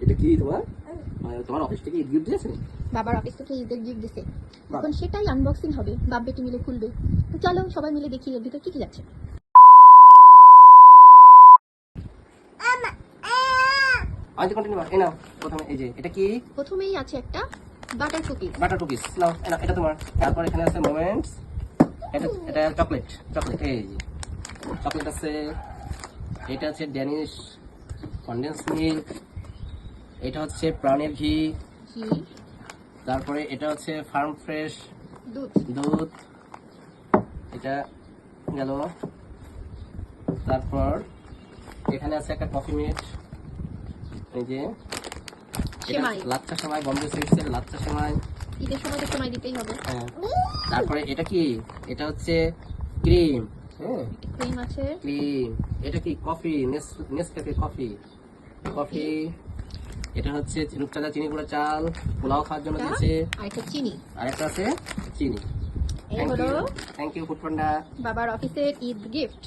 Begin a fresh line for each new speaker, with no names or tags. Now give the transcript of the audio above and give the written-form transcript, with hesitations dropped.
এটা কি তোমার তোমার অফিস থেকে ঈদ গিফট দিয়েছে?
বাবার অফিস থেকে ঈদের গিফট দিছে, এখন সেটাই আনবক্সিং হবে, বাপ বেটি মিলে খুলবে। তো চলো সবাই মিলে দেখি এর ভিতর কি কি যাচ্ছে।
আজ কন্টিনিউ এই নাও। প্রথমে এই যে এটা কি?
প্রথমেই আছে একটা বাটার কুকিজ।
বাটার কুকিজ নাও, এটা তোমার। তারপর এখানে আছে মোমেন্টস, এটা চকলেট, এই যে চকলেট আছে। এটা আছে ড্যানিশ কনডেন্স মিল্ক, এটা হচ্ছে প্রাণের ঘি,
ঘি।
তারপরে এটা হচ্ছে ফার্ম ফ্রেশ
দুধ।
এটা গেল। তারপর এখানে আছে একটা কফি মিট, এই যে এটা
সেমাই।
লাচ্চা সেমাই, বম্বে সুইটসের লাচ্চা সেমাই।
ঈদের সময় তো সময় দিতেই হবে।
হ্যাঁ। তারপরে এটা কি? এটা হচ্ছে ক্রিম। হ্যাঁ,
ক্রিম আছে।
ক্রিম। এটা কি? Coffee, Nescafe coffee. এটা হচ্ছে রূপচাঁদা চিনি গুঁড়া চাল, পোলাও খাওয়ার জন্য দিচ্ছে।
আর একটা চিনি।
আর একটা আছে চিনি।
এই হলো
থ্যাংক ইউ ফুড পান্ডা।
বাবার অফিসের ঈদ গিফট।